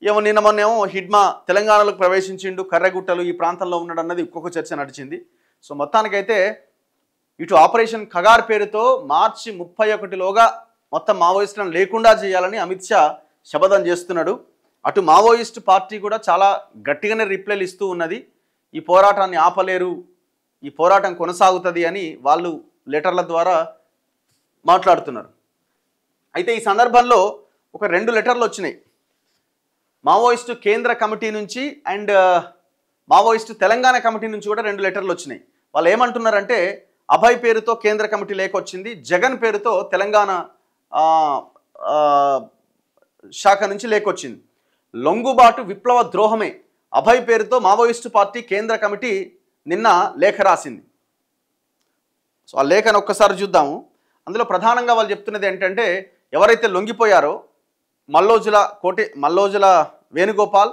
ఏమో నిన్న మొన్నేమో హిడ్మా తెలంగాణలోకి ప్రవేశించిండు, కర్రెగుట్టలు ఈ ప్రాంతంలో ఉన్నాడు అన్నది ఇంకొక చర్చ నడిచింది. సో మొత్తానికైతే ఇటు ఆపరేషన్ ఖగార్ పేరుతో మార్చి 31లోగా మొత్తం మావోయిస్టులను లేకుండా చేయాలని అమిత్ షా శపథం చేస్తున్నాడు. అటు మావోయిస్టు పార్టీ కూడా చాలా గట్టిగానే రిప్లైలు ఇస్తూ ఉన్నది. ఈ పోరాటాన్ని ఆపలేరు, ఈ పోరాటం కొనసాగుతుంది అని వాళ్ళు లెటర్ల ద్వారా మాట్లాడుతున్నారు. అయితే ఈ సందర్భంలో ఒక 2 లెటర్లు వచ్చినాయి. మావోయిస్టు కేంద్ర కమిటీ నుంచి అండ్ మావోయిస్టు తెలంగాణ కమిటీ నుంచి కూడా 2 లెటర్లు వచ్చినాయి. వాళ్ళు ఏమంటున్నారంటే అభయ్ పేరుతో కేంద్ర కమిటీ లేఖ వచ్చింది, జగన్ పేరుతో తెలంగాణ శాఖ నుంచి లేఖ వచ్చింది. లొంగుబాటు విప్లవ ద్రోహమే, అభయ్ పేరుతో మావోయిస్టు పార్టీ కేంద్ర కమిటీ నిన్న లేఖ రాసింది. సో ఆ లేఖను ఒక్కసారి చూద్దాము. అందులో ప్రధానంగా వాళ్ళు చెప్తున్నది ఏంటంటే ఎవరైతే లొంగిపోయారో Mallojula Venugopal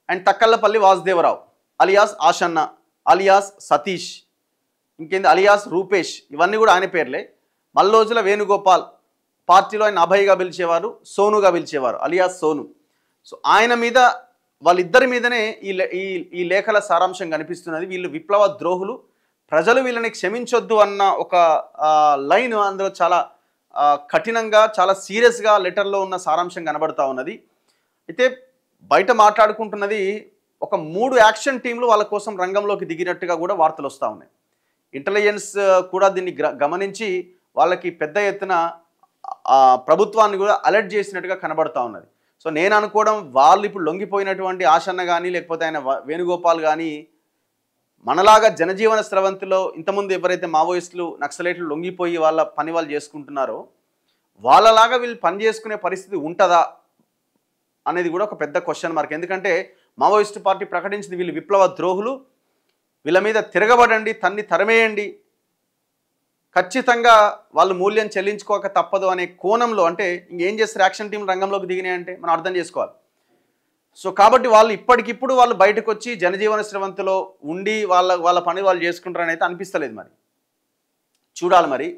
and Takkallapalli Vasudevarao alias Ashanna alias Satish, ఇంకేంది అలియాస్ రూపేష్, ఇవన్నీ కూడా ఆయన పేర్లే. మల్లోజుల వేణుగోపాల్ పార్టీలో ఆయన అభయ్గా పిలిచేవారు, సోనుగా పిలిచేవారు, అలియాస్ సోను. సో ఆయన మీద వాళ్ళిద్దరి మీదనే ఈ లేఖల సారాంశం కనిపిస్తున్నది. వీళ్ళు విప్లవ ద్రోహులు, ప్రజలు వీళ్ళని క్షమించొద్దు అన్న ఒక లైన్ అందులో చాలా కఠినంగా చాలా సీరియస్గా లెటర్లో ఉన్న సారాంశం కనబడతా ఉన్నది. అయితే బయట మాట్లాడుకుంటున్నది ఒక 3 యాక్షన్ టీంలు వాళ్ళ కోసం రంగంలోకి దిగినట్టుగా కూడా వార్తలు వస్తూ ఉన్నాయి. ఇంటెలిజెన్స్ కూడా దీన్ని గమనించి వాళ్ళకి పెద్ద ఎత్తున ప్రభుత్వాన్ని కూడా అలర్ట్ చేసినట్టుగా కనబడతా ఉన్నది. సో నేను అనుకోవడం వాళ్ళు ఇప్పుడు లొంగిపోయినటువంటి ఆషన్న కానీ లేకపోతే ఆయన వేణుగోపాల్ కానీ మనలాగా జనజీవన స్రవంతిలో ఇంతకుముందు ఎవరైతే మావోయిస్టులు నక్సలైట్లు లొంగిపోయి వాళ్ళ పని వాళ్ళు చేసుకుంటున్నారో వాళ్ళలాగా వీళ్ళు పని చేసుకునే పరిస్థితి ఉంటుందా అనేది కూడా ఒక పెద్ద క్వశ్చన్ మార్క్. ఎందుకంటే మావోయిస్టు పార్టీ ప్రకటించింది వీళ్ళు విప్లవ ద్రోహులు, వీళ్ళ మీద తిరగబడండి, తరిమేయండి, ఖచ్చితంగా వాళ్ళు మూల్యం చెల్లించుకోక తప్పదు అనే కోణంలో. అంటే ఇంకేం చేస్తారు యాక్షన్ టీం రంగంలోకి దిగినాయంటే మనం అర్థం చేసుకోవాలి. సో కాబట్టి వాళ్ళు ఇప్పటికిప్పుడు వాళ్ళు బయటకు వచ్చి జనజీవన స్రవంతిలో ఉండి వాళ్ళ పని వాళ్ళు చేసుకుంటారని అయితే అనిపిస్తలేదు. మరి చూడాలి మరి